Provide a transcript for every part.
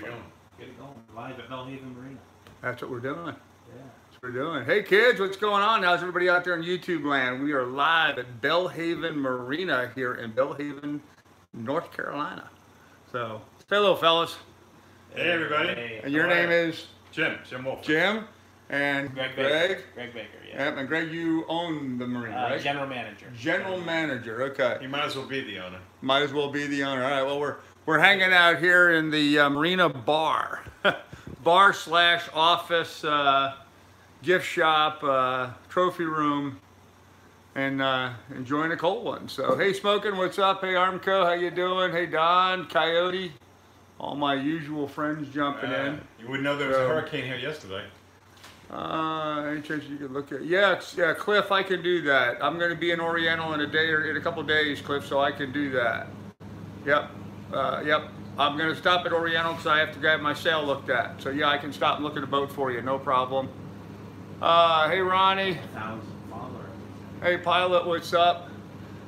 it going. Get it going. Live at Belhaven Marina. That's what we're doing. Yeah. That's what we're doing. Hey kids, what's going on? How's everybody out there in YouTube land? We are live at Belhaven Marina here in Belhaven, North Carolina. So, say hello, fellas. Hey, everybody. Hey, And your name is? Jim Wolf. Jim. And Greg Greg? Greg Baker, yeah. Yep, and Greg, you own the marina, right? General manager. General manager, okay. You might as well be the owner. Might as well be the owner. All right, well, we're hanging out here in the Marina Bar. Bar / office, gift shop, trophy room, and enjoying a cold one. So, hey, Smoking, what's up? Hey, Armco, how you doing? Hey, Don, Coyote, all my usual friends jumping in. You wouldn't know there was a hurricane here yesterday. Any chance you could look at? Yeah, Cliff, I can do that. I'm going to be in Oriental in a couple days, Cliff, so I can do that. Yep, yep. I'm going to stop at Oriental because I have to grab my sail looked at. So yeah, I can stop and look at a boat for you, no problem. Hey, Ronnie. 1,000 followers. Hey, Pilot, what's up?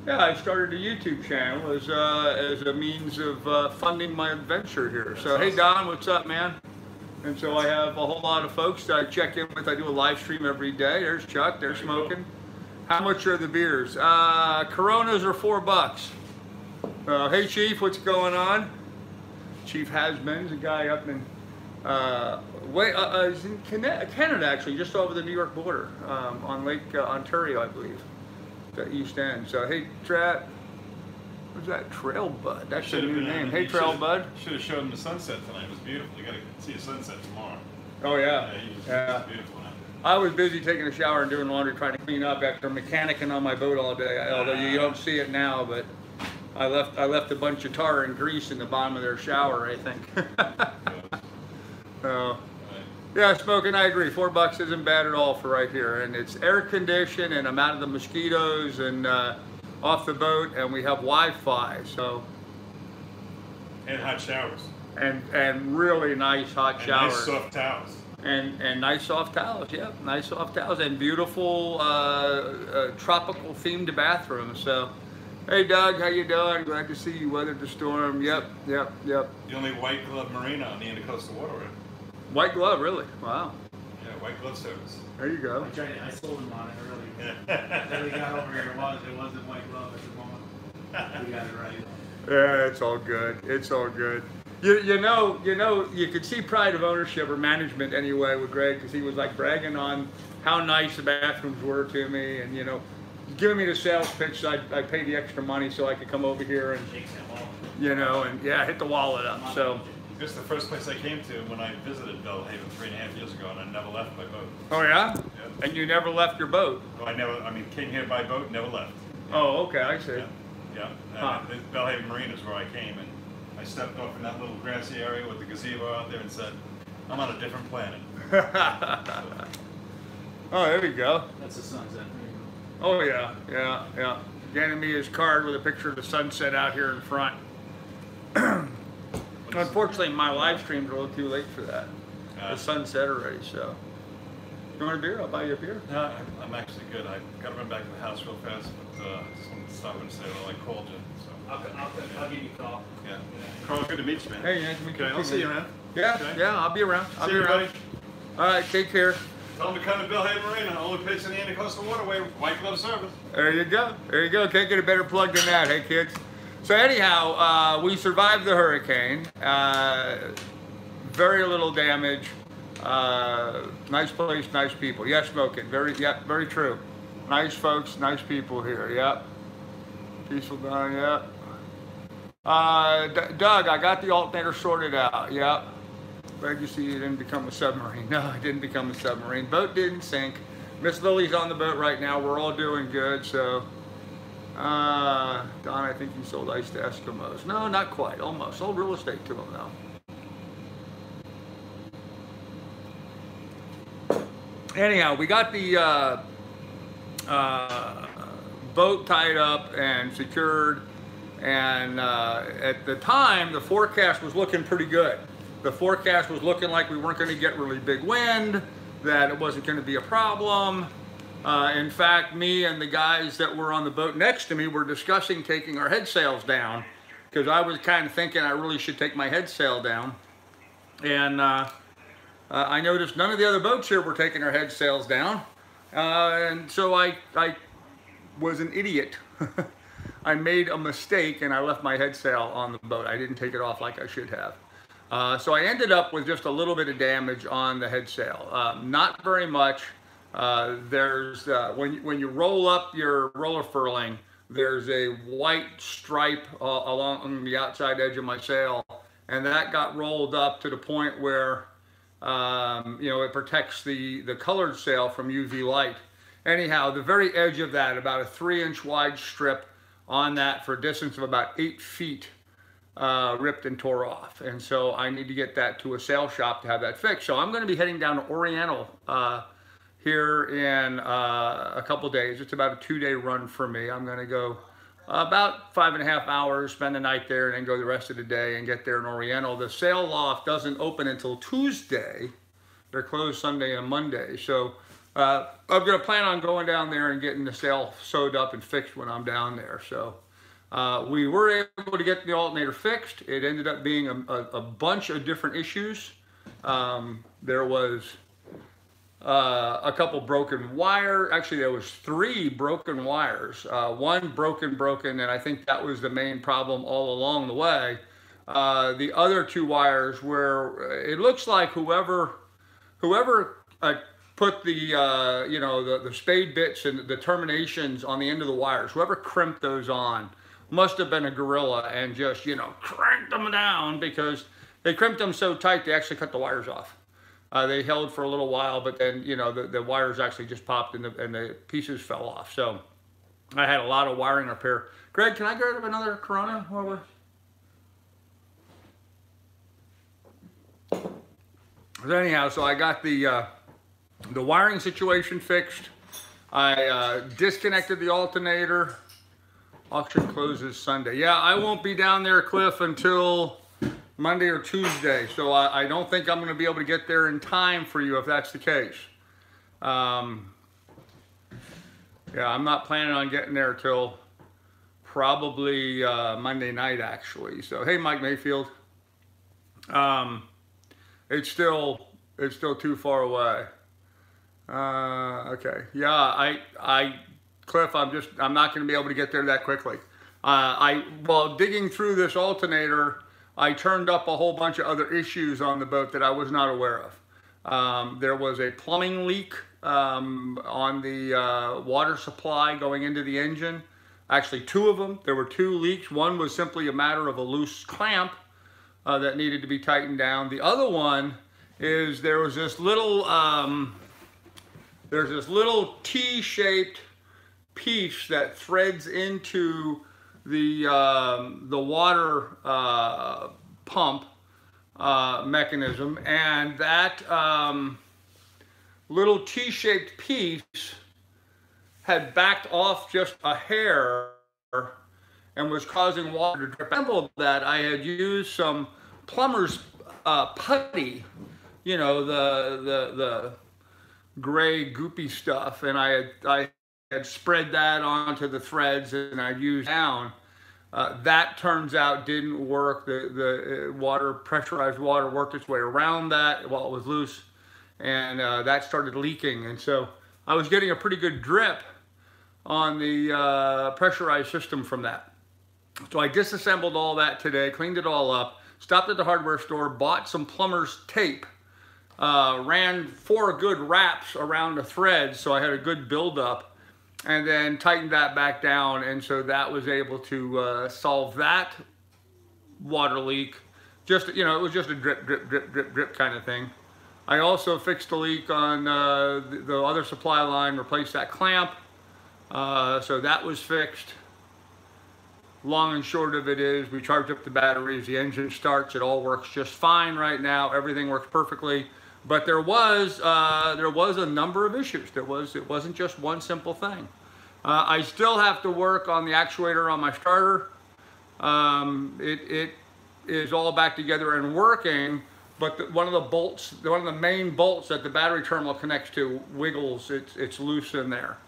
Yeah, I started a YouTube channel as a means of funding my adventure here. So hey, Don, what's up, man? And so I have a whole lot of folks that I check in with. I do a live stream every day. There's Chuck, they're smoking. How much are the beers? Coronas are $4. Hey Chief, what's going on? Chief Hasbin's a guy up in, he's in Canada actually, just over the New York border, on Lake Ontario, I believe, the East End. So hey Trap, what's that? Trail Bud, that's a new name. Hey Trail Bud. Should have showed him the sunset tonight. It was beautiful. You got to see a sunset tomorrow. Oh yeah. Yeah. Beautiful. I was busy taking a shower and doing laundry, trying to clean up after mechanicking on my boat all day. Although you don't see it now, but I left a bunch of tar and grease in the bottom of their shower, I think. So, yeah, Smoking, I agree. $4 isn't bad at all for right here, and it's air conditioned, and I'm out of the mosquitoes and off the boat, and we have Wi-Fi. So. And hot showers. And really nice hot showers. Nice soft towels. And nice soft towels, yeah, nice soft towels, and beautiful tropical themed bathrooms. So, hey Doug, how you doing? Glad to see you weathered the storm. Yep. The only white glove marina on the Intercoastal Waterway. White glove, really? Wow. Yeah, white glove service. There you go. I sold him on it earlier. Then we got over here, it wasn't white glove at the moment. We got it right. Yeah, it's all good. It's all good. You know, you could see pride of ownership or management anyway with Greg, because he was like bragging on how nice the bathrooms were to me, and giving me the sales pitch. So I paid the extra money so I could come over here and and yeah, hit the wallet up. So this is the first place I came to when I visited Belhaven 3.5 years ago, and I never left my boat. Oh yeah? Yeah. And you never left your boat? No, came here by boat, never left. Yeah. Oh, okay, I see. Yeah. Belhaven Marina is where I came, and I stepped off in that little grassy area with the gazebo out there and said, I'm on a different planet. Oh, there we go. That's the sunset. Oh yeah. Getting me his card with a picture of the sunset out here in front. Unfortunately, my live stream's a little too late for that. The sun's set already, so. You want a beer? I'll buy you a beer. No, I'm actually good. I got to run back to the house real fast, but I just wanted to stop and say hello. I called you. So. I'll give you a call. Yeah. Carl, good to meet you, man. Hey, nice to meet you. Okay, I'll see you, man. Yeah, okay. Yeah, I'll be around. See you, everybody. All right, take care. Tell them to come to Belhaven Marina, only place in the Intercoastal Waterway, white glove service. There you go. There you go. Can't get a better plug than that, hey kids. So anyhow, we survived the hurricane. Very little damage. Nice place, nice people. Yes, Smoking. Very true. Nice folks, nice people here. Yep. Peaceful down. Yep. Doug, I got the alternator sorted out. Yep. Glad you see it didn't become a submarine. No, it didn't become a submarine. Boat didn't sink. Miss Lily's on the boat right now. We're all doing good. So, Don, I think you sold ice to Eskimos. No, not quite. Almost. Sold real estate to them though. Anyhow, we got the boat tied up and secured, and at the time the forecast was looking pretty good. The forecast was looking like we weren't going to get really big wind, that it wasn't going to be a problem. In fact, me and the guys that were on the boat next to me were discussing taking our head sails down, because I was kind of thinking I really should take my head sail down. And I noticed none of the other boats here were taking their head sails down. And so I was an idiot. I made a mistake and I left my head sail on the boat. I didn't take it off like I should have. So I ended up with just a little bit of damage on the head sail. Not very much. When you roll up your roller furling, there's a white stripe along the outside edge of my sail, and that got rolled up to the point where it protects the colored sail from UV light. Anyhow, the very edge of that, about a 3-inch wide strip on that for a distance of about 8 feet, ripped and tore off. And so I need to get that to a sail shop to have that fixed. So I'm going to be heading down to Oriental here in a couple days. It's about a 2-day run for me. I'm going to go about 5.5 hours, spend the night there, and then go the rest of the day and get there in Oriental. The sail loft doesn't open until Tuesday. They're closed Sunday and Monday. So I'm going to plan on going down there and getting the sail sewed up and fixed when I'm down there. So we were able to get the alternator fixed. It ended up being a bunch of different issues. There was a couple broken wire. Actually, there was 3 broken wires. One broken, and I think that was the main problem all along the way. The other 2 wires were, it looks like whoever put the spade bits and the terminations on the end of the wires, whoever crimped those on, must have been a gorilla and just, cranked them down, because they crimped them so tight they actually cut the wires off. They held for a little while, but then, the wires actually just popped and the pieces fell off. So I had a lot of wiring repair. Greg, can I grab another Corona while we're... Anyhow, so I got the wiring situation fixed. I disconnected the alternator. Auction closes Sunday. Yeah, I won't be down there, Cliff, until Monday or Tuesday, so I don't think I'm going to be able to get there in time for you if that's the case. Yeah, I'm not planning on getting there till probably Monday night, actually. So, hey, Mike Mayfield. It's still too far away. Okay. Yeah, Cliff, I'm not going to be able to get there that quickly. While digging through this alternator, I turned up a whole bunch of other issues on the boat that I was not aware of. There was a plumbing leak on the water supply going into the engine. Actually, 2 of them. There were 2 leaks. One was simply a matter of a loose clamp that needed to be tightened down. The other one is there was this little T-shaped piece that threads into the water pump mechanism, and that little T-shaped piece had backed off just a hair and was causing water to drip. I assembled that. I had used some plumber's putty, the gray goopy stuff, and I had spread that onto the threads, and I'd used down. That turns out didn't work. The pressurized water worked its way around that while it was loose, and that started leaking. And so I was getting a pretty good drip on the pressurized system from that. So I disassembled all that today, cleaned it all up, stopped at the hardware store, bought some plumber's tape, ran 4 good wraps around the threads so I had a good buildup, and then tightened that back down, and so that was able to solve that water leak. Just, it was just a drip, drip, drip, drip, drip kind of thing. I also fixed the leak on the other supply line, replaced that clamp, so that was fixed. Long and short of it is, we charged up the batteries, the engine starts, it all works just fine right now, everything works perfectly. But there was a number of issues. It wasn't just one simple thing. I still have to work on the actuator on my starter. It is all back together and working, but one of the main bolts that the battery terminal connects to wiggles. It's loose in there,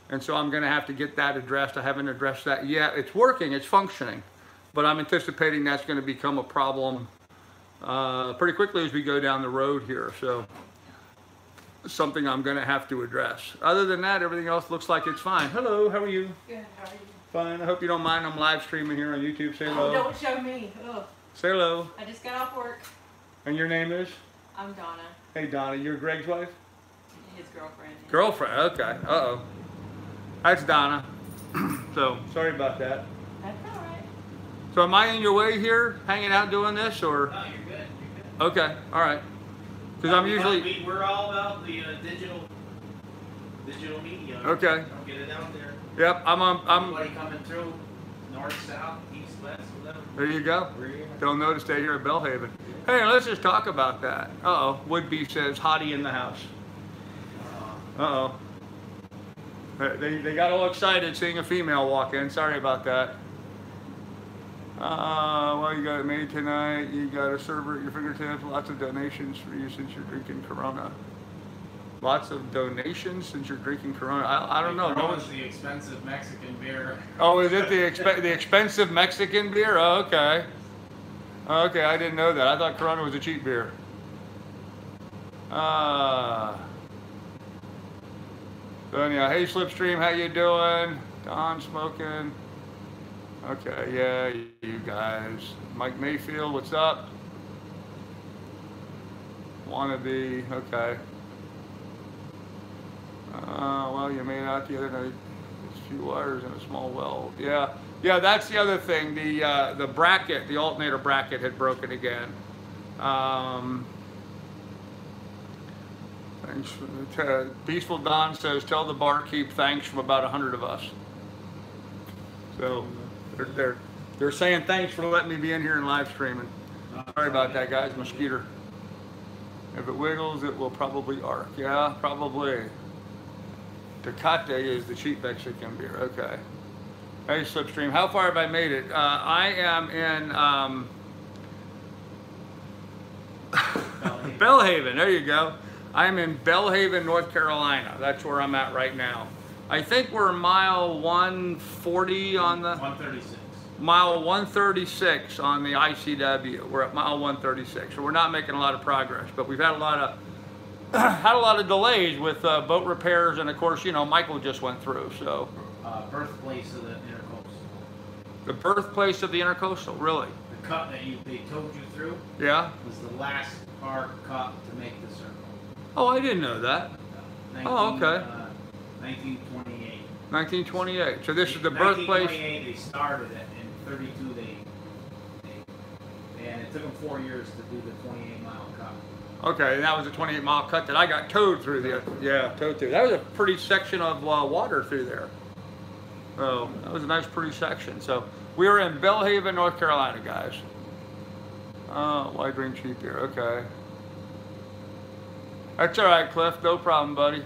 and so I'm going to have to get that addressed. I haven't addressed that yet. It's working. It's functioning, but I'm anticipating that's going to become a problem pretty quickly as we go down the road here. So something I'm going to have to address. Other than that, everything else looks like it's fine. Hello, how are you? Good, how are you? Fine. I hope you don't mind. I'm live streaming here on YouTube. Say hello. Oh, don't show me. Ugh. Say hello. I just got off work. And your name is? I'm Donna, Hey, Donna. You're Greg's wife? his girlfriend. Girlfriend. Okay. Uh-oh. That's Donna. So, sorry about that. That's all right. So am I in your way here, hanging out doing this, or? No, you're good. You're good. Okay. All right. Because I'm usually... We're all about the digital media. Okay. Don't get it out there. Yep. I'm Anybody coming through, north, south, east, west, whatever. There you go. We're here. Don't know to stay here at Belhaven. Hey, let's just talk about that. Uh-oh. Would-be says, hottie in the house. Uh-oh. They got all excited seeing a female walk in. Sorry about that. Well, you got it made tonight. You got a server at your fingertips. Lots of donations for you since you're drinking Corona. Lots of donations since you're drinking Corona. I don't know. No one's... the expensive Mexican beer. Oh, is it the expensive Mexican beer? Oh, okay. Okay, I didn't know that. I thought Corona was a cheap beer. So anyhow, hey Slipstream, how you doing? Don smoking. Okay, yeah, you guys. Mike Mayfield, what's up? Wannabe, okay. Well, you made out the other night. There's a few wires and a small weld. Yeah, that's the other thing. The bracket, the alternator bracket had broken again. Thanks. Peaceful Don says, tell the barkeep thanks from about 100 of us. So they're saying thanks for letting me be in here and live streaming. Sorry about that, guys. Mosquito. If it wiggles, it will probably arc. Yeah, probably. Tecate is the cheap Mexican beer. Okay. Hey, Slipstream. How far have I made it? I am in Belhaven. There you go. I'm in Belhaven, North Carolina. That's where I'm at right now. I think we're mile 140 on the... 136. Mile 136 on the ICW. We're at mile 136. So we're not making a lot of progress, but we've had a lot of delays with boat repairs, and of course, you know, Michael just went through, so. Birthplace of the intercoastal. The birthplace of the intercoastal, really? The cut that they told you through. Yeah. Was the last hard cut to make the circle. Oh, I didn't know that. Oh, okay. 1928. 1928. So this is the birthplace. 1928 they started it. In 32 and it took them 4 years to do the 28-mile cut. Okay, and that was a 28-mile cut that I got towed through the. Yeah, towed through. That was a pretty section of water through there. So that was a nice, pretty section. So we were in Belhaven, North Carolina, guys. Wide range cheap beer. Okay. That's all right, Cliff. No problem, buddy.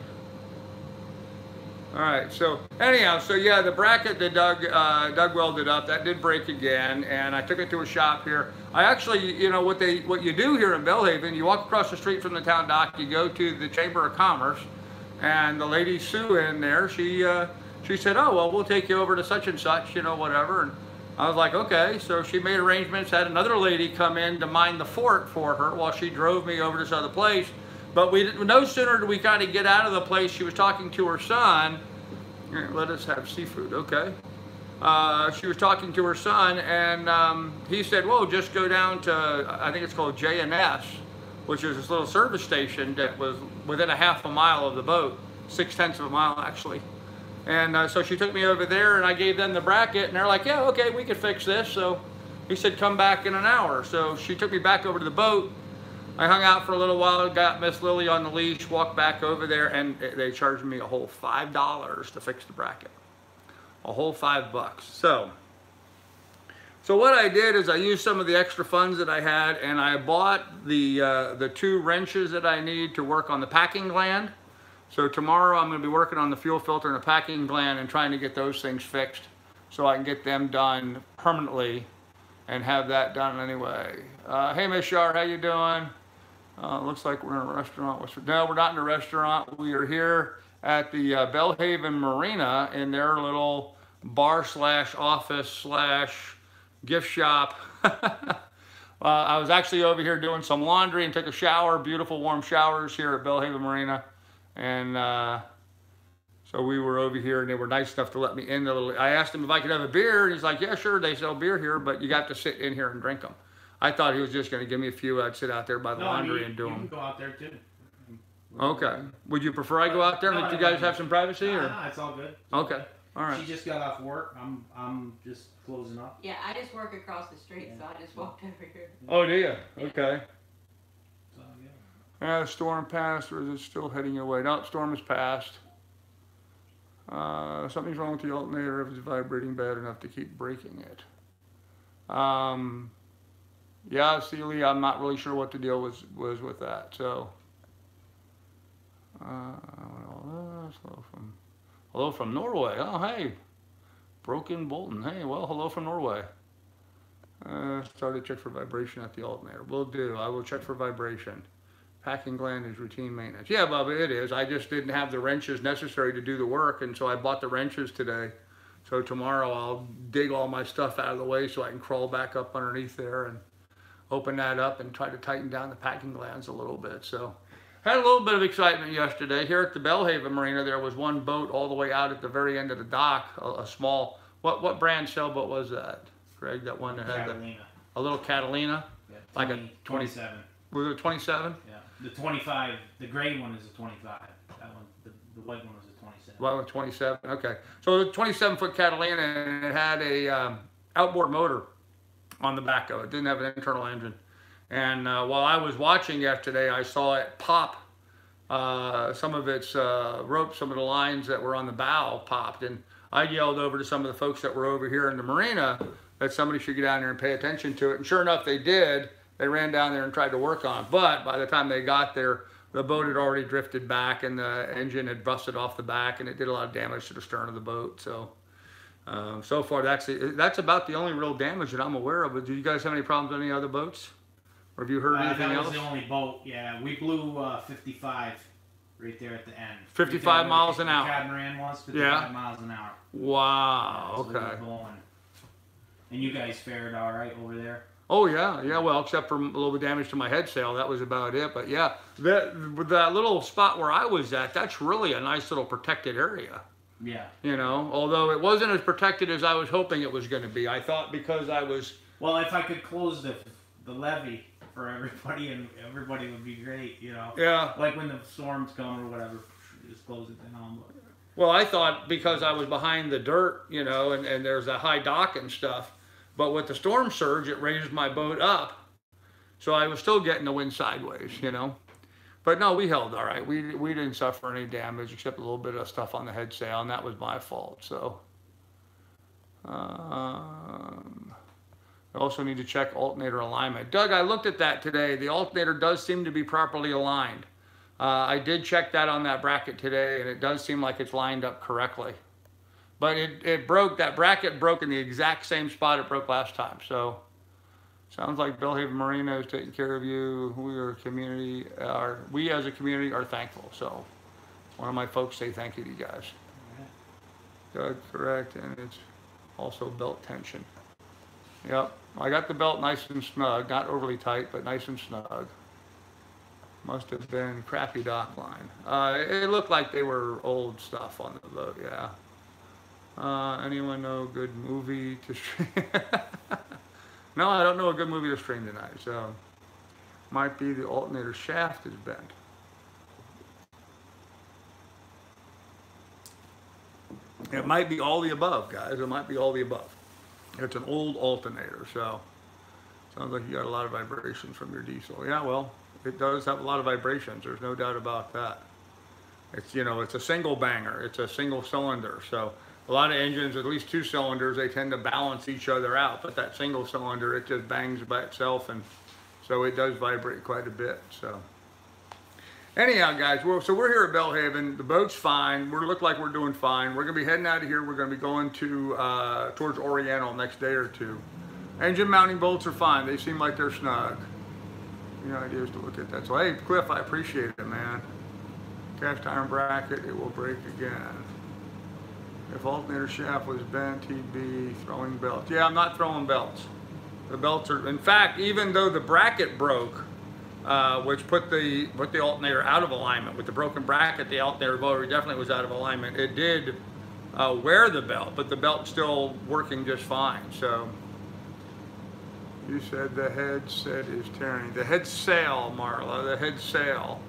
All right. So anyhow, so yeah, the bracket that Doug welded up, that did break again, and I took it to a shop here. I actually, you know, what you do here in Belhaven, you walk across the street from the town dock, you go to the Chamber of Commerce, and the lady Sue in there, she said, oh well, we'll take you over to such and such, you know, whatever. And I was like, okay. So she made arrangements, had another lady come in to mind the fort for her while she drove me over to this other place. But no sooner did we kind of get out of the place, she was talking to her son. Here, let us have seafood, okay. She was talking to her son, and he said, well, just go down to, I think it's called J&S, which is this little service station that was within a half a mile of the boat, 0.6 of a mile actually. And so she took me over there, and I gave them the bracket, and they're like, yeah, okay, we could fix this. So he said, come back in an hour. So she took me back over to the boat. I hung out for a little while, got Miss Lily on the leash, walked back over there, and they charged me a whole $5 to fix the bracket. A whole $5. So what I did is I used some of the extra funds that I had, and I bought the 2 wrenches that I need to work on the packing gland. So tomorrow I'm going to be working on the fuel filter and the packing gland and trying to get those things fixed so I can get them done permanently and have that done anyway. Hey, Miss Shar, how you doing? Looks like we're in a restaurant. No, we're not in a restaurant. We are here at the Belhaven Marina in their little bar / office / gift shop. I was actually over here doing some laundry and took a shower, beautiful warm showers here at Belhaven Marina. And so we were over here and they were nice enough to let me in. I asked him if I could have a beer and he's like, yeah, sure, they sell beer here, but you got to sit in here and drink them. I thought he was just going to give me a few. I'd sit out there by the laundry and do them. You can go out there too. Okay. Would you prefer I go out there and let you guys have some privacy? Or? No, it's all good. Okay. All right. She just got off work. I'm just closing up. Yeah, I just work across the street, so I just walked over here. Oh, do you? Okay. So, yeah. Storm passed, or is it still heading your way? No, storm has passed. Something's wrong with the alternator if it's vibrating bad enough to keep breaking it. Yeah, Sealy, I'm not really sure what the deal was with that. So, hello from Norway. Oh, hey, Broken Bolton. Hey, well, hello from Norway. Started to check for vibration at the alternator. Will do. I will check for vibration. Packing gland is routine maintenance. Yeah, Bubba, it is. I just didn't have the wrenches necessary to do the work, and so I bought the wrenches today. So tomorrow I'll dig all my stuff out of the way so I can crawl back up underneath there and open that up and try to tighten down the packing glands a little bit. So had a little bit of excitement yesterday. Here at the Belhaven Marina, there was one boat all the way out at the very end of the dock, a small, what brand sailboat was that, Greg? That one that had Catalina. A little Catalina? Yeah, Like a 27. Was it a 27? Yeah. The 25, the gray one is a 25. That one, the white one was a 27. Well, 27, okay. So the 27-foot Catalina, and it had a outboard motor on the back of it. It didn't have an internal engine. And while I was watching yesterday, I saw it pop. Some of its ropes, some of the lines that were on the bow popped. And I yelled over to some of the folks that were over here in the marina that somebody should get down there and pay attention to it. And sure enough, they did. They ran down there and tried to work on it. But by the time they got there, the boat had already drifted back and the engine had busted off the back and it did a lot of damage to the stern of the boat. So, so far, that's about the only real damage that I'm aware of. But do you guys have any problems with any other boats? Or have you heard anything else? That was the only boat, yeah. We blew 55 right there at the end. 55 miles an hour. The catamaran was 55 miles an hour. Wow, So we were okay. blowing. And you guys fared all right over there? Oh yeah, well, except for a little bit of damage to my head sail, that was about it. But yeah, that little spot where I was at, that's really a nice little protected area. Yeah. You know, although it wasn't as protected as I was hoping it was going to be. I thought because I was... Well, if I could close the levee for everybody, and everybody would be great, you know. Yeah. Like when the storms come or whatever, just close it down. But... Well, I thought because I was behind the dirt, you know, and there's a high dock and stuff, but with the storm surge, it raised my boat up. So I was still getting the wind sideways, you know. But no, we held all right. We didn't suffer any damage except a little bit of stuff on the head sail, and that was my fault. So I also need to check alternator alignment. Doug, I looked at that today. The alternator does seem to be properly aligned. I did check that on that bracket today, and it does seem like it's lined up correctly. But it broke, that bracket broke in the exact same spot it broke last time. So sounds like Belhaven Marina is taking care of you. We as a community are thankful. So one of my folks say thank you to you guys. Doug, correct, and it's also belt tension. Yep, I got the belt nice and snug, not overly tight, but nice and snug. Must have been crappy dock line. It looked like they were old stuff on the boat, yeah. Anyone know a good movie to stream? No, I don't know a good movie to stream tonight, so might be the alternator shaft is bent. It might be all the above, guys. It might be all the above. It's an old alternator, so sounds like you got a lot of vibrations from your diesel. Yeah, well, it does have a lot of vibrations. There's no doubt about that. It's, you know, it's a single banger. It's a single cylinder, so a lot of engines, at least two cylinders, they tend to balance each other out, but that single cylinder, it just bangs by itself, and so it does vibrate quite a bit. So anyhow, guys, so we're here at Belhaven. The boat's fine. We look like we're doing fine. We're gonna be heading out of here. We're gonna be going to towards Oriental next day or two. Engine mounting bolts are fine. They seem like they're snug. Any ideas to look at that? So hey, Cliff, I appreciate it, man. Cast iron bracket, it will break again. If alternator shaft was bent, he'd be throwing belts. Yeah, I'm not throwing belts. The belts are, in fact, even though the bracket broke, which put the alternator out of alignment. With the broken bracket, the alternator motor definitely was out of alignment. It did wear the belt, but the belt's still working just fine. So you said the headset is tearing. The head sail, Marla, the head sail.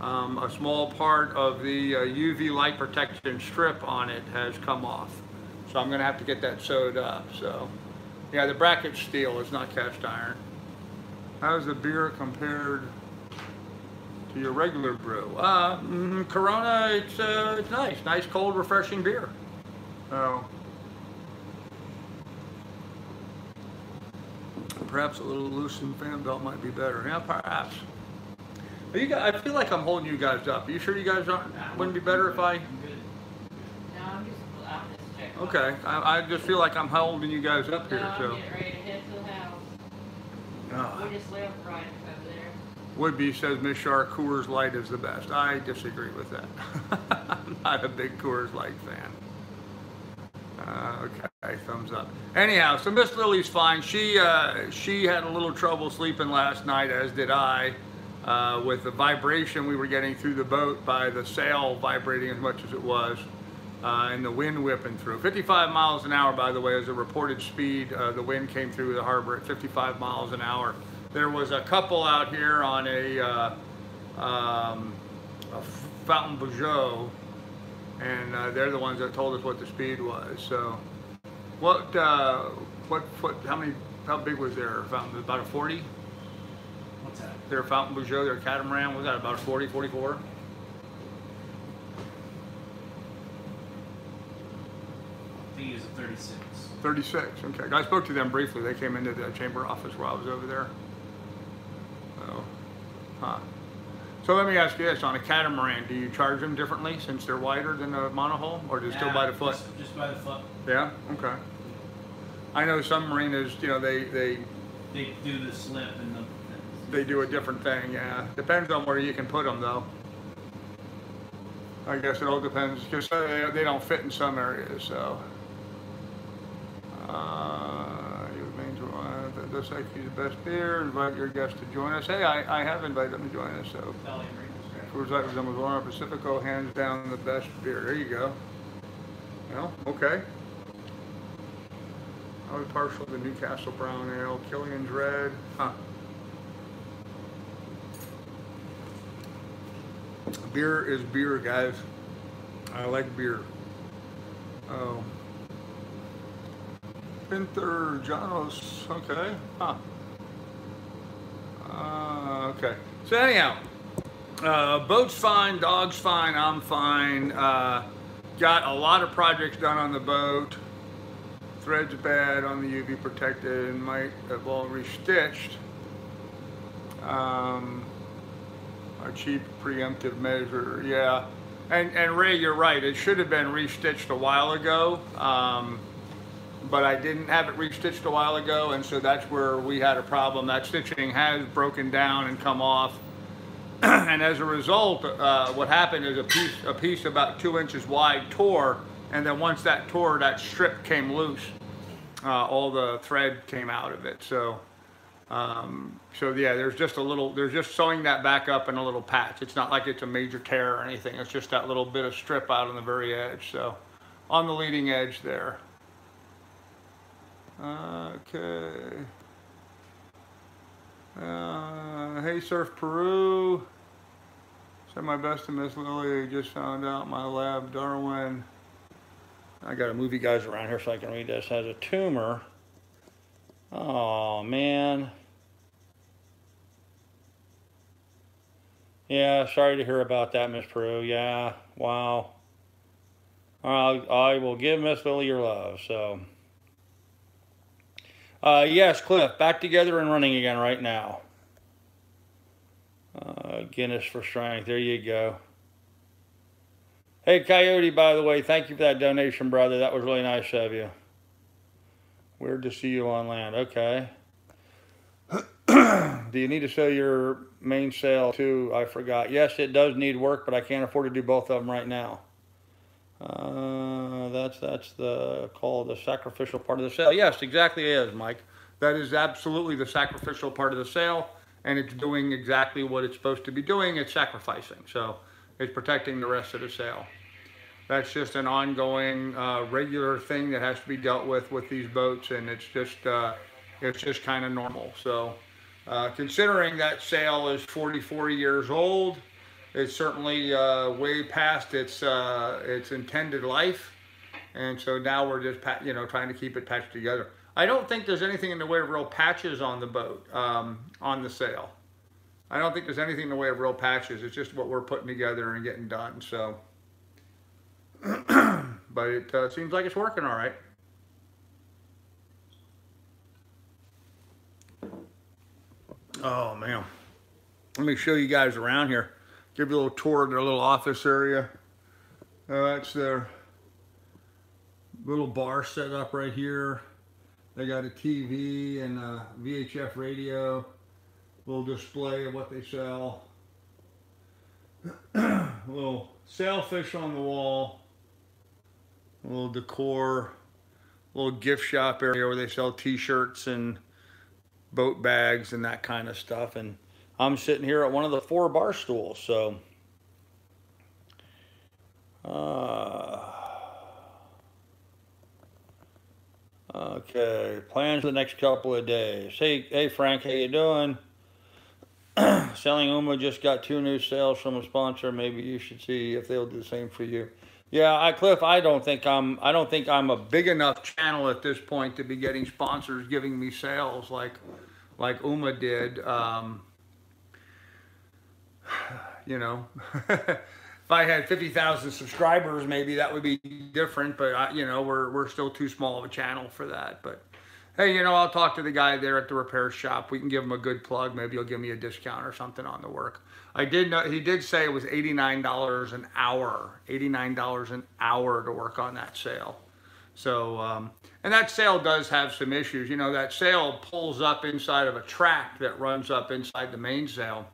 A small part of the UV light protection strip on it has come off. So I'm gonna have to get that sewed up. So yeah, the bracket's steel, it's not cast iron. How's the beer compared to your regular brew? Corona, it's nice cold, refreshing beer. Oh. Perhaps a little loosened fan belt might be better. Yeah, perhaps. But you guys, I feel like I'm holding you guys up. Are you sure you guys wouldn't be better if I? No, I'm just checking. Okay, I just feel like I'm holding you guys up here. No, I'm So. getting ready to head to the house. Oh. We just left right over there. Woodby says Miss Shark, Coors Light is the best. I disagree with that. I'm not a big Coors Light fan. Okay, thumbs up. Anyhow, so Miss Lily's fine. She had a little trouble sleeping last night, as did I, with the vibration we were getting through the boat by the sail vibrating as much as it was, and the wind whipping through. 55 miles an hour, by the way, is a reported speed. The wind came through the harbor at 55 miles an hour. There was a couple out here on a Fountain Peugeot, and they're the ones that told us what the speed was. So, how big was their fountain? About a 40? What's that? Their Fountain Peugeot, their catamaran, was that about 40, 44? I think it was a 36. 36, okay. I spoke to them briefly. They came into the chamber office while I was over there. So, So let me ask you this, on a catamaran, do you charge them differently since they're wider than a monohull, or do you still by the foot? Just by the foot. Yeah, okay. I know some marinas, you know, they do the slip and they do a different thing, yeah. Depends on where you can put them, though. I guess it all depends, because they don't fit in some areas, so. This actually the best beer. Invite your guests to join us. Hey, I have invited them to join us, so. Coors Light was on Pacifico, hands down the best beer. There you go. Well, okay. I was partial to Newcastle Brown Ale, Killian's Red. Beer is beer, guys. I like beer. Oh. Pinther, Janos, okay. Okay. So anyhow, boat's fine, dog's fine, I'm fine. Got a lot of projects done on the boat. Thread's bad on the UV protected and might have all restitched. A cheap preemptive measure, yeah. And Ray, you're right, it should have been restitched a while ago. But I didn't have it restitched a while ago, and so that's where we had a problem. That stitching has broken down and come off. And as a result, what happened is a piece about 2 inches wide tore, and then once that tore, that strip came loose. All the thread came out of it. So yeah, there's just sewing that back up in a little patch. It's not like it's a major tear or anything. It's just that little bit of strip out on the very edge. So on the leading edge there. Okay. Hey Surf Peru. Send my best to Miss Lily. Just found out my lab Darwin. I gotta move you guys around here so I can read this. Has a tumor. Oh man. Yeah, sorry to hear about that, Miss Peru. Yeah, wow. I will give Miss Lily your love. So. Yes, Cliff, back together and running again right now. Guinness for strength. There you go. Hey, Coyote, by the way, thank you for that donation, brother. That was really nice of you. Weird to see you on land. Okay. Do you need to sew your mainsail too? I forgot. Yes, it does need work, but I can't afford to do both of them right now. That's the call, the sacrificial part of the sail. Yes, exactly is, Mike. that is absolutely the sacrificial part of the sail, and it's doing exactly what it's supposed to be doing. It's sacrificing, so it's protecting the rest of the sail. That's just an ongoing, regular thing that has to be dealt with these boats, and it's just kind of normal. So, considering that sail is 44 years old, it's certainly way past its intended life, and so now we're just trying to keep it patched together. I don't think there's anything in the way of real patches on the boat, on the sail. I don't think there's anything in the way of real patches. It's just what we're putting together and getting done. So, but it seems like it's working all right. Oh man, let me show you guys around here. Give you a little tour of their little office area. That's their little bar set up right here. They got a TV and a VHF radio, little display of what they sell. A little sailfish on the wall, a little decor, a little gift shop area where they sell t-shirts and boat bags and that kind of stuff. And I'm sitting here at one of the 4 bar stools, so okay, plans for the next couple of days. Hey Frank, how you doing? Selling UMA, just got 2 new sales from a sponsor. Maybe you should see if they'll do the same for you. Yeah, Cliff, I don't think I'm a big enough channel at this point to be getting sponsors giving me sales like UMA did. You know, if I had 50,000 subscribers, maybe that would be different, but you know, we're still too small of a channel for that. But hey, you know, I'll talk to the guy there at the repair shop. We can give him a good plug. Maybe he'll give me a discount or something on the work. I did know, he did say it was $89 an hour, $89 an hour to work on that sail. So, and that sail does have some issues. You know, that sail pulls up inside of a track that runs up inside the mainsail.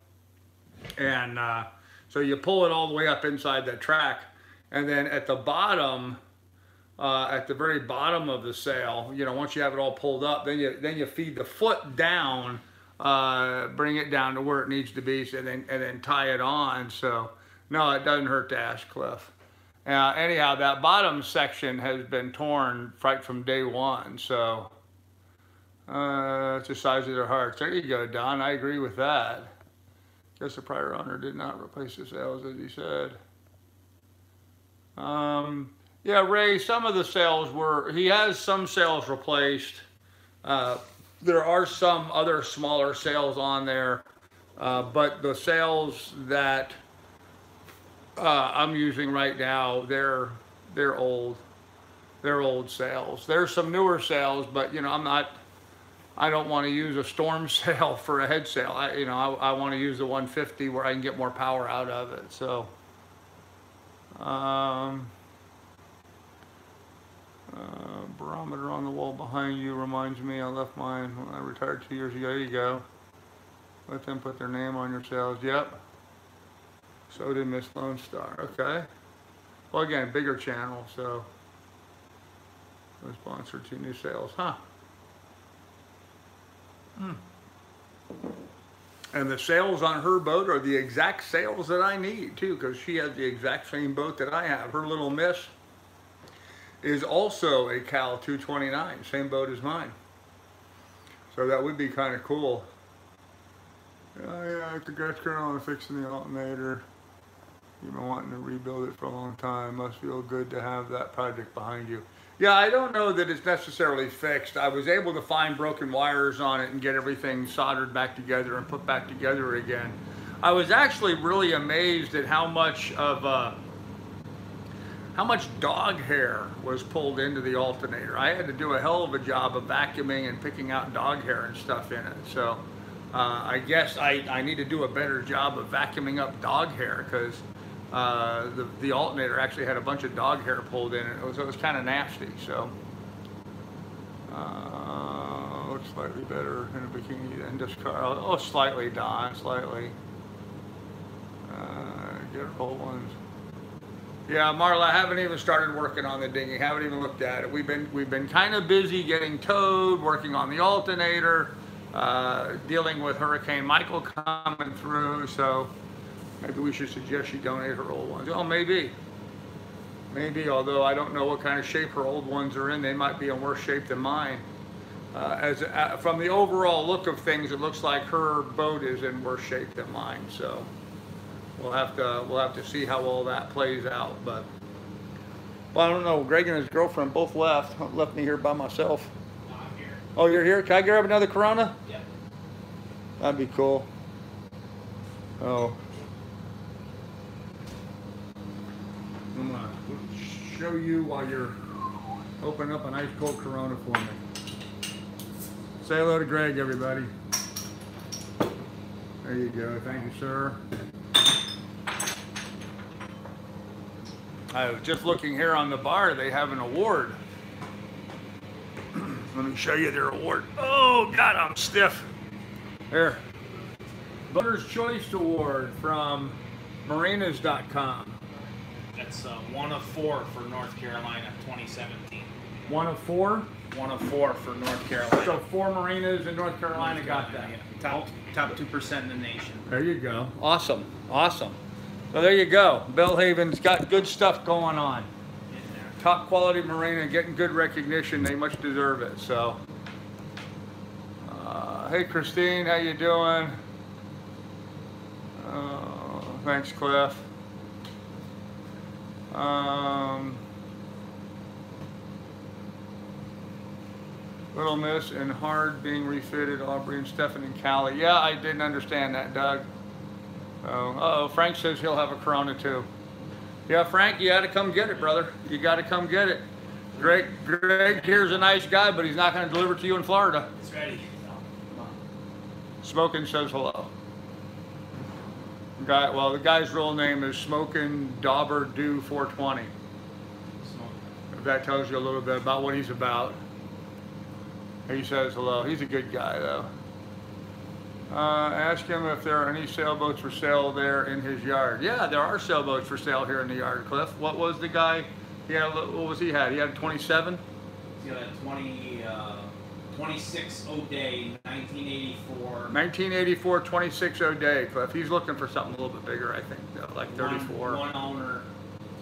And so you pull it all the way up inside that track, and then at the bottom, at the very bottom of the sail, you know, once you have it all pulled up, then you feed the foot down, bring it down to where it needs to be, so and then tie it on. So no, it doesn't hurt to ask, Cliff. Anyhow, that bottom section has been torn right from day one. So it's the size of their hearts. There you go, Don. I agree with that. Guess the prior owner did not replace the sails, as he said. Yeah, Ray, some of the sails he has some sails replaced. There are some other smaller sails on there, but the sails that I'm using right now, they're old. They're old sails. There's some newer sails, but you know, I don't want to use a storm sail for a head sail. I want to use the 150 where I can get more power out of it. So, barometer on the wall behind you reminds me I left mine when I retired 2 years ago. There you go. Let them put their name on your sails. Yep. So did Miss Lone Star. Okay. Well, again, bigger channel, so we sponsored 2 new sails, huh? And the sails on her boat are the exact sails that I need too, because she has the exact same boat that I have. Her little miss is also a Cal 229, same boat as mine. So that would be kind of cool. Yeah, congrats, Colonel, on fixing the alternator. You've been wanting to rebuild it for a long time. Must feel good to have that project behind you. Yeah, I don't know that it's necessarily fixed. I was able to find broken wires on it and get everything soldered back together and put back together again. I was actually really amazed at how much dog hair was pulled into the alternator. I had to do a hell of a job of vacuuming and picking out dog hair and stuff in it. So I guess I need to do a better job of vacuuming up dog hair, because the alternator actually had a bunch of dog hair pulled in it. It was kind of nasty. So looks slightly better in a bikini than this car. Oh, slightly, Don, slightly. Get old ones. Yeah, Marla, I haven't even started working on the dinghy. Haven't even looked at it. We've been kind of busy getting towed, working on the alternator, dealing with Hurricane Michael coming through. So maybe we should suggest she donate her old ones. Oh, maybe. Maybe, although I don't know what kind of shape her old ones are in. They might be in worse shape than mine. From the overall look of things, it looks like her boat is in worse shape than mine. So we'll have to see how all that plays out. But well, I don't know. Greg and his girlfriend both left me here by myself. No, I'm here. Oh, you're here? Can I grab another Corona? Yep. That'd be cool. Oh. I'm gonna show you while you're opening up an ice cold Corona for me. Say hello to Greg, everybody. There you go. Thank you, sir. I was just looking here on the bar. They have an award. Let me show you their award. Oh, God, I'm stiff. Here. Boater's Choice Award from marinas.com. That's 1 of 4 for North Carolina 2017. 1 of 4? 1 of 4 for North Carolina. So 4 marinas in North Carolina got that. Yeah. Top 2% in the nation. There you go. Awesome. Awesome. So there you go. Bellhaven's got good stuff going on. Top quality marina, getting good recognition. They much deserve it. So, hey Christine, how you doing? Thanks, Cliff. Little Miss and Hard being refitted, Aubrey and Stephen and Callie. Yeah, I didn't understand that, Doug. Oh, Frank says he'll have a Corona too. Yeah, Frank, you gotta come get it, brother. You gotta come get it. Greg here's a nice guy, but he's not gonna deliver it to you in Florida. It's ready. Oh, come on. Smokin' says hello. The guy's real name is Smokin' Dauber Do 420. If that tells you a little bit about what he's about. He says hello. He's a good guy, though. Ask him if there are any sailboats for sale there in his yard. Yeah, there are sailboats for sale here in the yard, Cliff. What was the guy? What was he had? He had a 27? He's got a 26 O'Day, 1984. 1984 26 O'Day, Cliff. He's looking for something a little bit bigger, I think, though, like 34. One owner,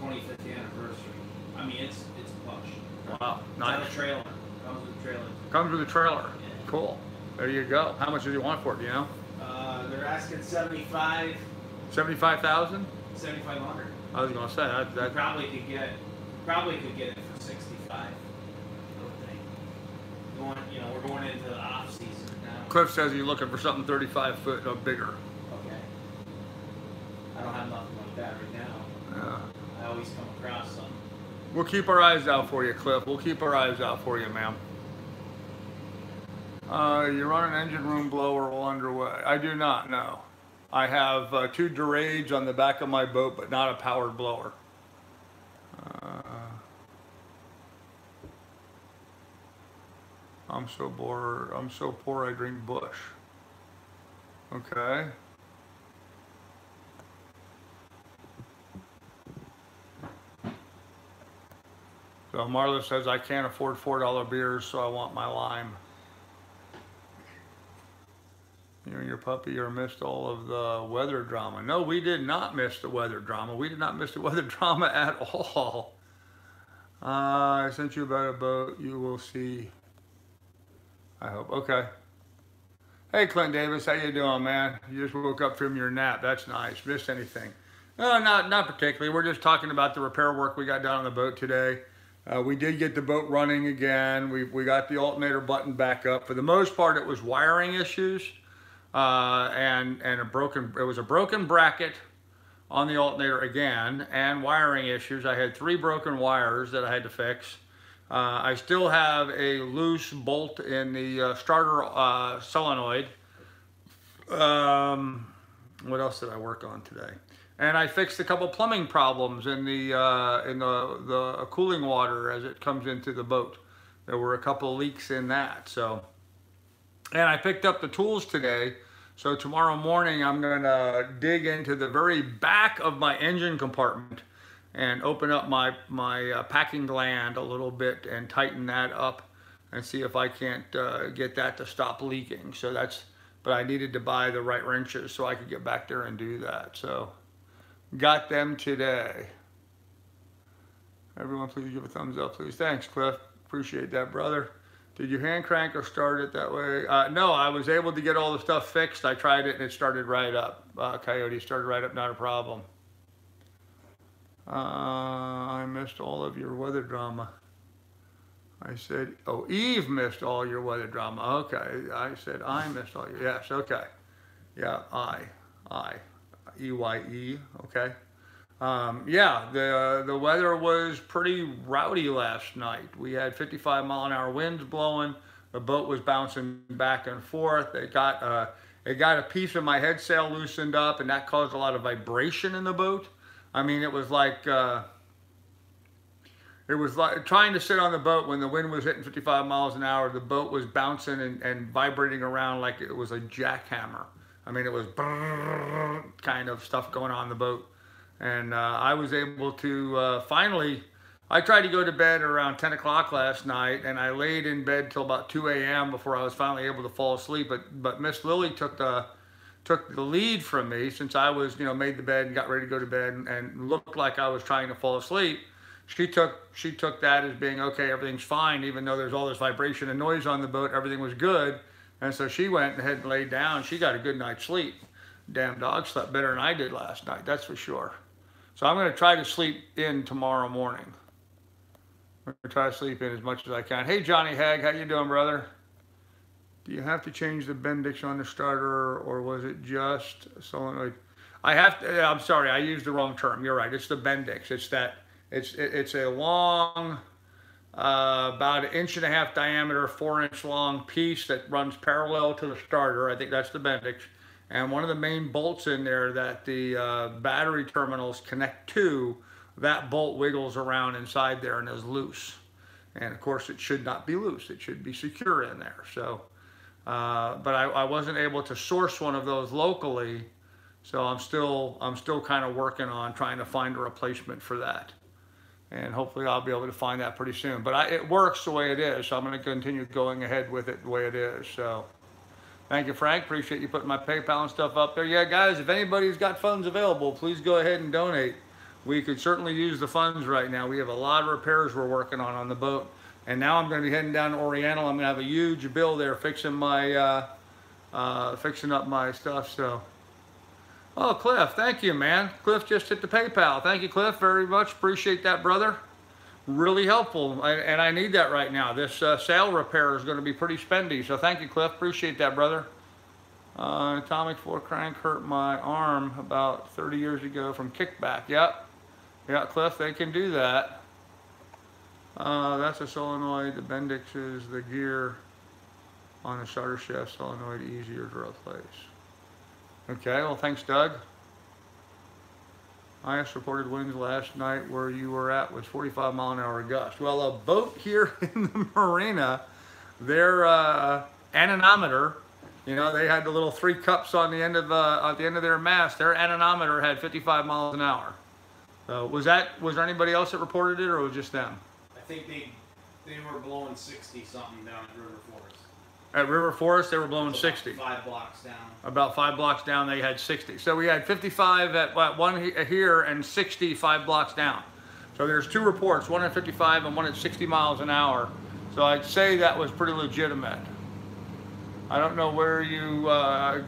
25th anniversary. I mean, it's plush. Wow, It's nice. got a trailer. Comes with a trailer. Comes with a trailer. Yeah. Cool. There you go. How much does he want for it, do you know? They're asking 75, 75,000? 7,500. I was gonna say that. You probably could get it for 65. I would think. We're going into the off season now. Cliff says he's looking for something 35 foot or bigger. Okay. I don't have nothing like that right now. Yeah. I always come across some. We'll keep our eyes out for you, Cliff. We'll keep our eyes out for you, ma'am. You run an engine room blower while underway. I do not, no. I have 2 Durades on the back of my boat, but not a powered blower. I'm so bored. I'm so poor I drink Bush. Okay. So Marla says I can't afford $4 beers, so I want my lime. You and your puppy are missed all of the weather drama. No, we did not miss the weather drama. We did not miss the weather drama at all. I sent you about a boat. You will see. I hope. Okay. Hey, Clint Davis, how you doing, man? You just woke up from your nap. That's nice. Missed anything? No, not particularly. We're just talking about the repair work we got done on the boat today. We did get the boat running again. We got the alternator button back up. For the most part, it was wiring issues. And it was a broken bracket on the alternator again, and wiring issues. I had 3 broken wires that I had to fix. I still have a loose bolt in the starter solenoid. What else did I work on today? And I fixed a couple plumbing problems in the cooling water as it comes into the boat. There were a couple leaks in that. So, and I picked up the tools today. So tomorrow morning I'm gonna dig into the very back of my engine compartment and open up my packing gland a little bit and tighten that up and see if I can't get that to stop leaking. So that's, but I needed to buy the right wrenches so I could get back there and do that. So got them today. Everyone please give a thumbs up, please. Thanks, Cliff. Appreciate that, brother. Did you hand crank or start it that way? No, I was able to get all the stuff fixed. I tried it and it started right up. Coyote started right up, not a problem. I missed all of your weather drama. I said, oh, Eve missed all your weather drama. Okay, I said I missed all your, yes, okay. Yeah, E-Y-E, okay. Yeah, the weather was pretty rowdy last night. We had 55-mile-an-hour winds blowing. The boat was bouncing back and forth. It got a piece of my head sail loosened up, and that caused a lot of vibration in the boat. I mean, it was like trying to sit on the boat when the wind was hitting 55 miles an hour. The boat was bouncing and vibrating around like it was a jackhammer. I mean, it was kind of stuff going on in the boat. And I was able to finally, I tried to go to bed around 10 o'clock last night, and I laid in bed till about 2 a.m. before I was finally able to fall asleep. But Miss Lily took the lead from me, since I was, made the bed and got ready to go to bed and looked like I was trying to fall asleep. She took that as being, okay, everything's fine, even though there's all this vibration and noise on the boat, everything was good. And so she went ahead and laid down. She got a good night's sleep. Damn dog slept better than I did last night, that's for sure. So I'm going to try to sleep in tomorrow morning. I'm going to try to sleep in as much as I can. Hey, Johnny Hag, how you doing, brother? Do you have to change the Bendix on the starter, or was it just solenoid? I have to, I'm sorry, I used the wrong term. You're right, it's the Bendix. It's that, it's a long, about 1.5 inch diameter, 4-inch long piece that runs parallel to the starter. I think that's the Bendix. And one of the main bolts in there that the battery terminals connect to, that bolt wiggles around inside there and is loose. And of course it should not be loose, it should be secure in there. So, but I wasn't able to source one of those locally, so I'm still kind of working on trying to find a replacement for that. And hopefully I'll be able to find that pretty soon. But it works the way it is, so I'm going to continue going ahead with it the way it is. So. Thank you, Frank. Appreciate you putting my PayPal and stuff up there. Yeah, guys, if anybody's got funds available, please go ahead and donate. We could certainly use the funds right now. We have a lot of repairs we're working on the boat. And now I'm going to be heading down to Oriental. I'm going to have a huge bill there fixing my, fixing up my stuff. So, oh, Cliff, thank you, man. Cliff just hit the PayPal. Thank you, Cliff, very much. Appreciate that, brother. Really helpful, and I need that right now. This sail repair is going to be pretty spendy, so thank you, Cliff. Appreciate that, brother. Atomic 4 crank hurt my arm about 30 years ago from kickback. Yep. Yeah, Cliff, they can do that. That's a solenoid. The Bendix is the gear on the starter shaft solenoid, easier to replace. Okay, well, thanks, Doug. Highest reported winds last night where you were at was 45-mile-an-hour gust. Well, a boat here in the marina, their anemometer, they had the little 3 cups on the end of their mast. Their anemometer had 55 miles an hour. So was there anybody else that reported it, or was it just them? I think they were blowing 60 something down at River Forest. At River Forest, they were blowing 60. 5 blocks down. About 5 blocks down, they had 60. So we had 55 at one here and 60 5 blocks down. So there's 2 reports, one at 55 and one at 60 miles an hour. So I'd say that was pretty legitimate. I don't know where you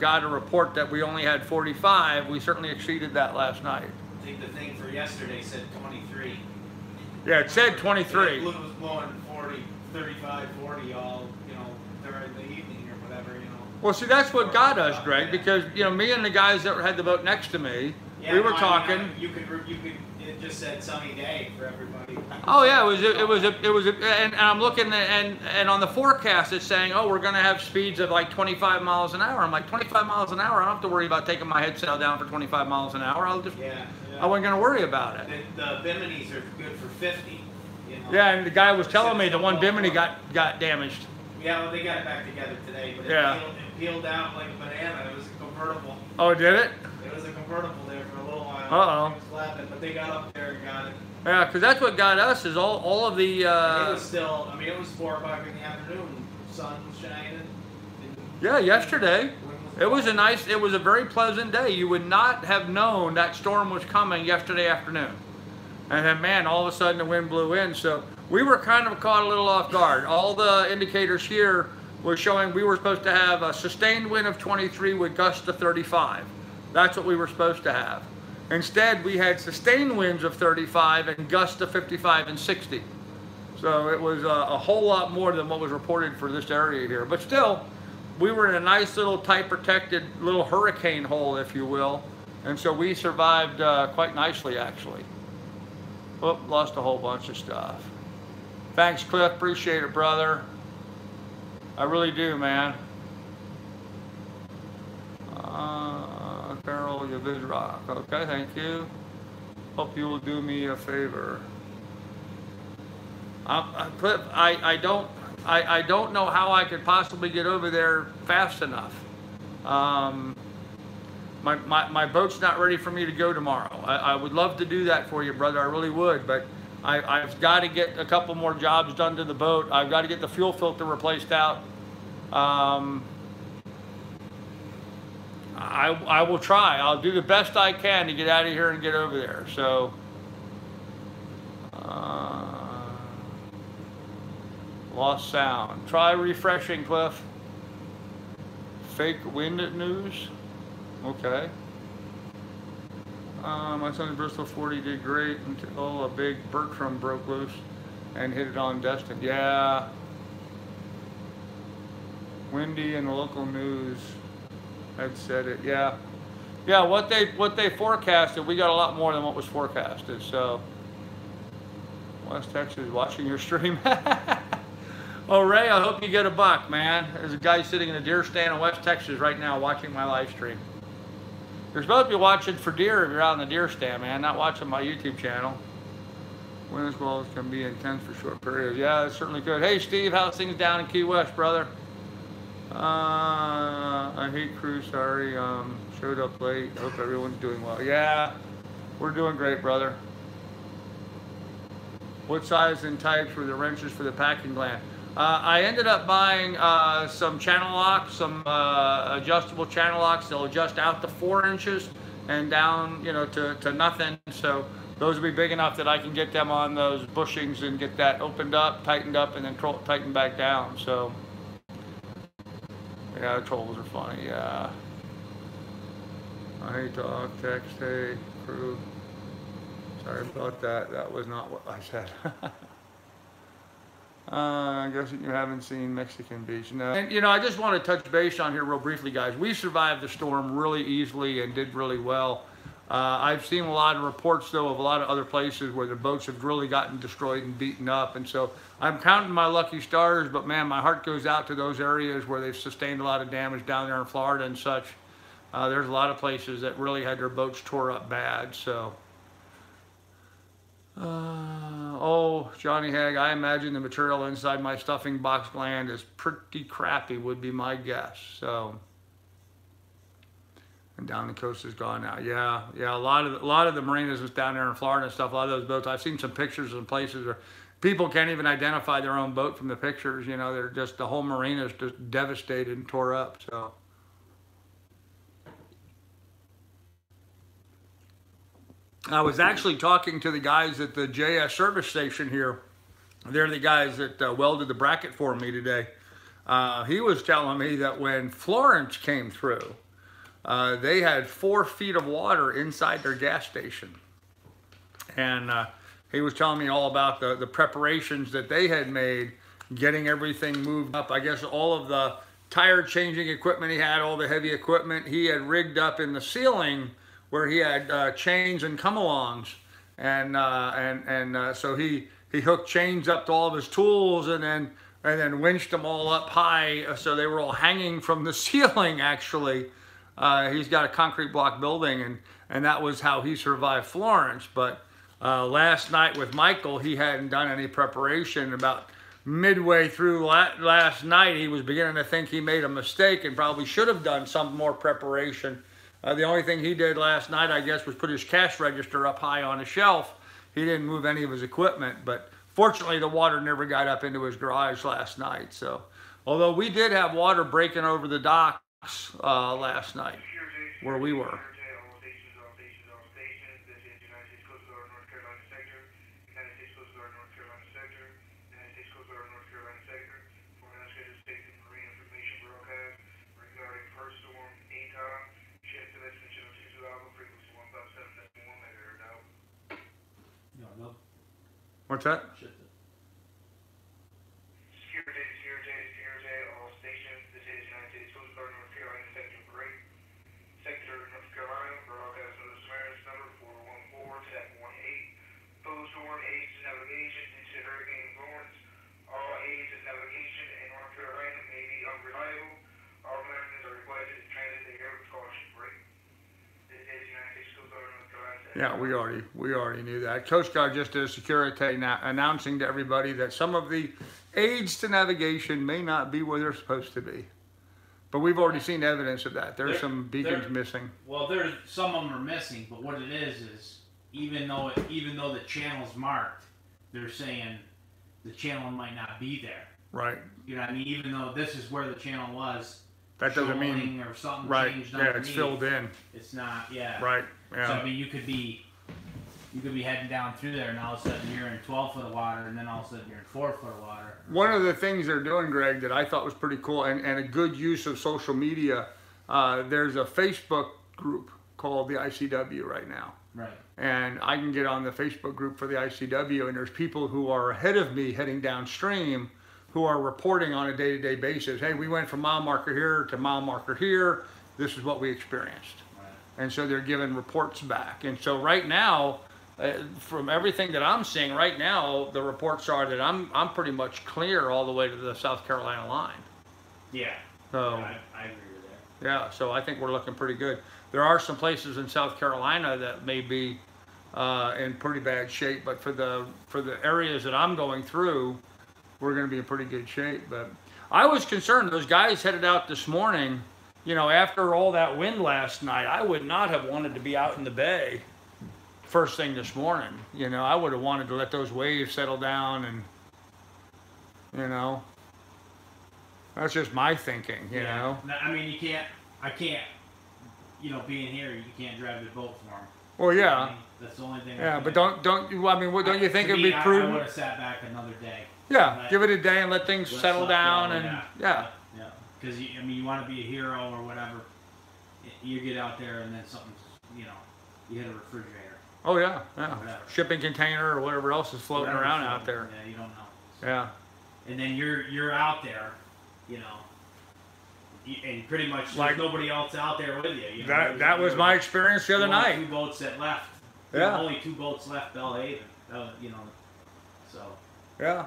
got a report that we only had 45. We certainly exceeded that last night. I think the thing for yesterday said 23. Yeah, it said 23. Blue was blowing 40, 35, 40 all, during the evening or whatever, Well, see, that's what got us, Greg, because, me and the guys that had the boat next to me, we were talking. It just said sunny day for everybody. Oh yeah, and I'm looking and on the forecast it's saying, oh, we're going to have speeds of like 25 miles an hour. I'm like, 25 miles an hour? I don't have to worry about taking my head sail down for 25 miles an hour. I wasn't going to worry about it. The Bimini's are good for 50. Yeah, and the guy was telling me the one Bimini got damaged. Yeah, well, they got it back together today, but it peeled out like a banana. It was a convertible. Oh, did it? It was a convertible there for a little while. Uh-oh. It was 11, but they got up there and got it. Yeah, because that's what got us is all of the. It was still. I mean, it was 4 o'clock in the afternoon. Sun was shining. Yeah, yesterday. It was a very pleasant day. You would not have known that storm was coming yesterday afternoon. And then, man, all of a sudden the wind blew in. So we were kind of caught a little off guard. All the indicators here were showing we were supposed to have a sustained wind of 23 with gusts to 35. That's what we were supposed to have. Instead, we had sustained winds of 35 and gusts to 55 and 60. So it was a whole lot more than what was reported for this area here. But still, we were in a nice little tight protected little hurricane hole, if you will. And so we survived quite nicely, actually. Oh, lost a whole bunch of stuff. Thanks, Cliff. Appreciate it, brother. I really do, man. Carol, you biz rock. Okay, thank you. Hope you will do me a favor. Cliff, I don't know how I could possibly get over there fast enough. My boat's not ready for me to go tomorrow. I would love to do that for you, brother. I really would, but I've got to get a couple more jobs done to the boat. I've got to get the fuel filter replaced out. I will try. I'll do the best I can to get out of here and get over there. So, lost sound. Try refreshing, Cliff. Fake wind news. Okay. My son in Bristol 40 did great until a big Bertram broke loose and hit it on Destin. Yeah. Windy and the local news had said it. Yeah. Yeah, what they forecasted, we got a lot more than what was forecasted. So West Texas watching your stream. Oh, Ray, I hope you get a buck, man. There's a guy sitting in a deer stand in West Texas right now watching my live stream. You're supposed to be watching for deer if you're out in the deer stand, man, not watching my YouTube channel. Wind squalls can be intense for short periods. Yeah, it certainly could. Hey, Steve, how's things down in Key West, brother? I hate crew, sorry. Showed up late. Hope everyone's doing well. Yeah, we're doing great, brother. What size and types were the wrenches for the packing gland? I ended up buying some channel locks, some adjustable channel locks. They'll adjust out to 4 inches and down, you know, to nothing. So those will be big enough that I can get them on those bushings and get that opened up, tightened up, and then tightened back down. So yeah, the trolls are funny. Yeah. I hate talk, text, hey, crew. Sorry about that. That was not what I said. I guess you haven't seen Mexican Beach. No. And, you know, I just want to touch base on here real briefly, guys. We survived the storm really easily and did really well. I've seen a lot of reports, though, of a lot of other places where the boats have really gotten destroyed and beaten up. And so I'm counting my lucky stars, but, man, my heart goes out to those areas where they've sustained a lot of damage down there in Florida and such. There's a lot of places that really had their boats tore up bad, so. Oh, Johnny Hag, I imagine the material inside my stuffing box gland is pretty crappy, would be my guess. So, and down the coast is gone now. Yeah, a lot of the marinas was down there in Florida and stuff. A lot of those boats, I've seen some pictures of places where people can't even identify their own boat from the pictures. You know, they're just, the whole marina is just devastated and tore up. So. I was actually talking to the guys at the JS service station here. They're the guys that welded the bracket for me today. He was telling me that when Florence came through, they had 4 feet of water inside their gas station. And he was telling me all about the preparations that they had made, getting everything moved up. I guess all of the tire changing equipment he had, all the heavy equipment he had rigged up in the ceiling where he had chains and come-alongs, and so he hooked chains up to all of his tools, and then winched them all up high, so they were all hanging from the ceiling. Actually, he's got a concrete block building, and that was how he survived Florence. But last night with Michael, he hadn't done any preparation. About midway through last night, he was beginning to think he made a mistake and probably should have done some more preparation. The only thing he did last night, I guess, was put his cash register up high on a shelf. He didn't move any of his equipment, but fortunately the water never got up into his garage last night. So, although we did have water breaking over the docks last night where we were. What's that? Secure day, all stations. This is United States Coast Guard, North Carolina, Sector Great Sector, North Carolina. Broadcast on the Samaras number 414-18. Post storm aids to navigation due to Hurricane Florence. All aids to navigation in North Carolina may be unreliable. All Americans are requested to transit the air with caution. Break. This is United States Coast Guard, North Carolina. Yeah, we already knew that. Coast Guard just did a security announcing to everybody that some of the aids to navigation may not be where they're supposed to be. But we've already seen evidence of that. There's some beacons missing. Well, there's some of them are missing, but what it is even though the channel's marked, they're saying the channel might not be there. Right. You know what I mean? Even though this is where the channel was. That doesn't mean or something right. changed Yeah, underneath. it's filled in. It's not. Yeah. Right. Yeah. So I mean, you could be heading down through there, and all of a sudden you're in 12 foot of water, and then all of a sudden you're in 4 foot of water. One of the things they're doing, Greg, that I thought was pretty cool and a good use of social media, there's a Facebook group called the ICW right now. Right. And I can get on the Facebook group for the ICW, and there's people who are ahead of me heading downstream who are reporting on a day-to-day basis. Hey, we went from mile marker here to mile marker here. This is what we experienced. Right. And so they're giving reports back. And so right now, from everything that I'm seeing right now, the reports are that I'm pretty much clear all the way to the South Carolina line. Yeah. So I agree with that. yeah, so I think we're looking pretty good. There are some places in South Carolina that may be in pretty bad shape, but for the areas that I'm going through, we're going to be in pretty good shape. But I was concerned. Those guys headed out this morning. You know, after all that wind last night, I would not have wanted to be out in the bay first thing this morning. You know, I would have wanted to let those waves settle down, and you know, that's just my thinking. You know. No, I mean, I can't. You know, being here, you can't drive the boat for them. Well, yeah. I mean, that's the only thing. Yeah, but don't I mean, what, don't you think to it'd me, be prudent? I would have sat back another day. Yeah, But give it a day and let things let's settle let down, go, and yeah. Yeah, because I mean, you want to be a hero or whatever. You get out there and then something, you know, you hit a refrigerator. Oh yeah, yeah. Whatever. Shipping container or whatever else is floating Whatever's around out floating, there. Yeah, you don't know. Yeah. And then you're out there, you know, and pretty much Like- there's nobody else out there with you. You know, That was my experience the other There were night. 2 boats that left. Yeah. There were only 2 boats left, Belhaven. You know, so. Yeah.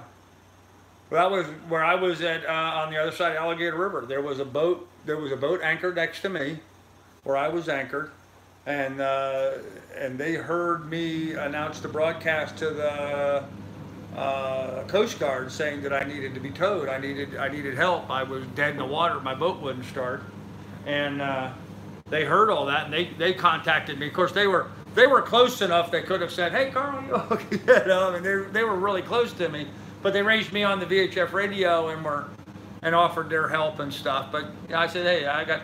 Well, that was where I was at on the other side of Alligator River. There was a boat anchored next to me, where I was anchored, and they heard me announce the broadcast to the Coast Guard saying that I needed to be towed. I needed help. I was dead in the water. My boat wouldn't start, and they heard all that, and they contacted me. Of course, they were close enough. They could have said, "Hey, Carl, you okay?" You know, I mean, they were really close to me. But they raised me on the VHF radio and offered their help and stuff. But you know, I said, "Hey, I got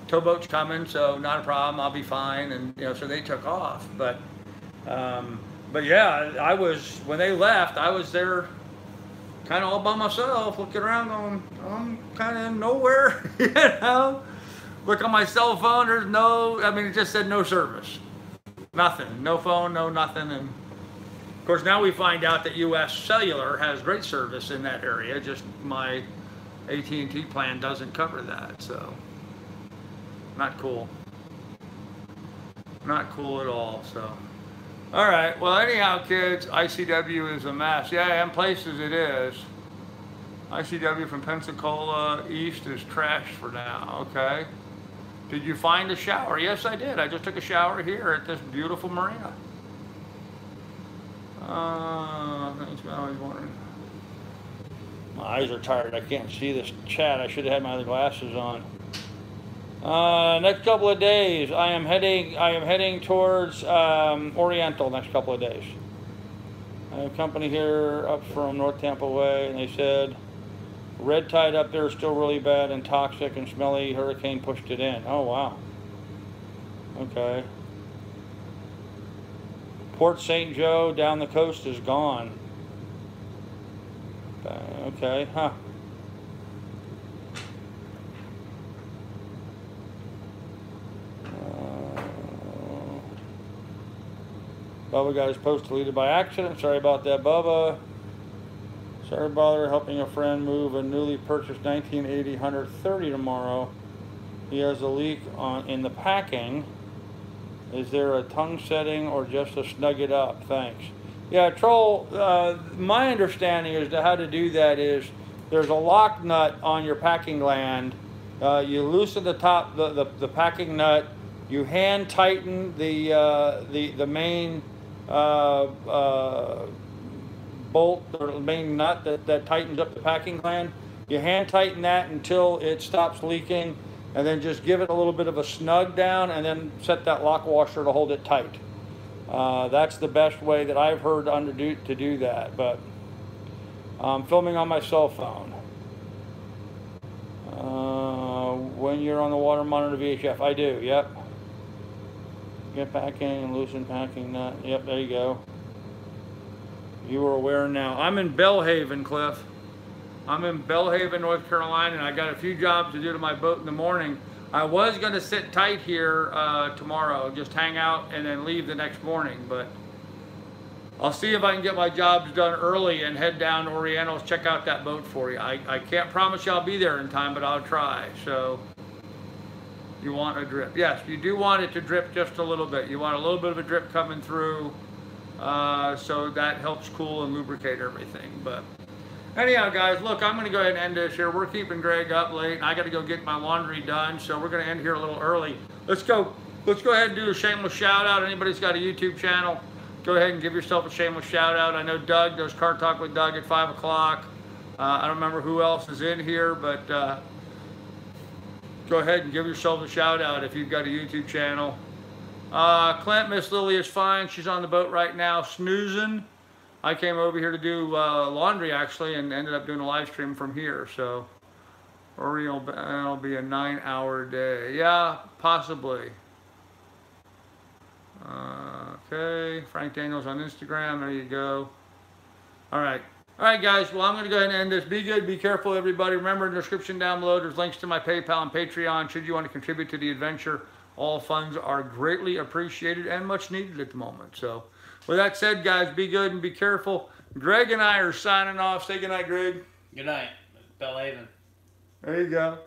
towboats coming, so not a problem. I'll be fine." And you know, so they took off. But yeah, when they left, I was there, kind of all by myself, looking around, going, "I'm kind of nowhere," you know. Look on my cell phone. There's no. I mean, it just said no service, nothing, no phone, no nothing, and. Of course, now we find out that U.S. Cellular has great service in that area. Just my AT&T plan doesn't cover that, so not cool. Not cool at all. So, all right. Well, anyhow, kids, ICW is a mess. Yeah, in places it is. ICW from Pensacola East is trash for now. Okay. Did you find a shower? Yes, I did. I just took a shower here at this beautiful marina. Thanks, man. I was wondering. My eyes are tired. I can't see this chat. I should have had my other glasses on. Next couple of days, I am heading towards Oriental. Next couple of days. I have company here up from North Tampa Way, and they said red tide up there is still really bad and toxic and smelly. Hurricane pushed it in. Oh wow. Okay. Port St. Joe down the coast is gone. Okay, huh. Bubba got his post deleted by accident. Sorry about that, Bubba. Sorry bother helping a friend move a newly purchased 1980 130 tomorrow. He has a leak in the packing. Is there a tongue setting or just to snug it up? Thanks. Yeah, Troll, my understanding is that how to do that is there's a lock nut on your packing gland. You loosen the top, the packing nut. You hand tighten the main bolt or the main nut that tightens up the packing gland. You hand tighten that until it stops leaking, and then just give it a little bit of a snug down, and then set that lock washer to hold it tight. That's the best way that I've heard to do that. But I'm filming on my cell phone. When you're on the water monitor VHF, I do. Yep. Get packing and loosen packing nut. Yep, there you go. You are aware now. I'm in Belhaven, Cliff. I'm in Belhaven, North Carolina, and I got a few jobs to do to my boat in the morning. I was going to sit tight here tomorrow, just hang out and then leave the next morning, but I'll see if I can get my jobs done early and head down to Orientals, check out that boat for you. I can't promise you I'll be there in time, but I'll try. So you want a drip? Yes, you do want it to drip just a little bit. You want a little bit of a drip coming through, so that helps cool and lubricate everything. But anyhow, guys, look, I'm going to go ahead and end this here. We're keeping Greg up late, and I got to go get my laundry done, so we're going to end here a little early. Let's go ahead and do a shameless shout out. Anybody's got a YouTube channel, go ahead and give yourself a shameless shout out. I know Doug does Car Talk with Doug at 5 o'clock. I don't remember who else is in here, but go ahead and give yourself a shout out if you've got a YouTube channel. Clint, Miss Lily is fine. She's on the boat right now, snoozing. I came over here to do laundry actually, and ended up doing a live stream from here. So, or it'll be a 9-hour day. Yeah, possibly. Okay, Frank Daniels on Instagram. There you go. All right, guys. Well, I'm going to go ahead and end this. Be good, be careful, everybody. Remember, in the description down below, there's links to my PayPal and Patreon. Should you want to contribute to the adventure, all funds are greatly appreciated and much needed at the moment. So, with that said, guys, be good and be careful. Greg and I are signing off. Say goodnight, Greg. Good night, Belhaven. There you go.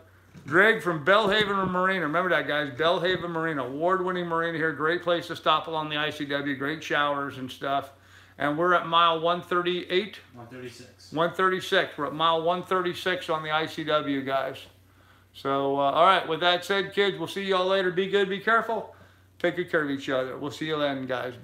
Greg from Belhaven Marina. Remember that, guys. Belhaven Marina. Award-winning marina here. Great place to stop along the ICW. Great showers and stuff. And we're at mile 138? 136. 136. We're at mile 136 on the ICW, guys. So, all right. With that said, kids, we'll see y'all later. Be good. Be careful. Take good care of each other. We'll see you then, guys. Bye.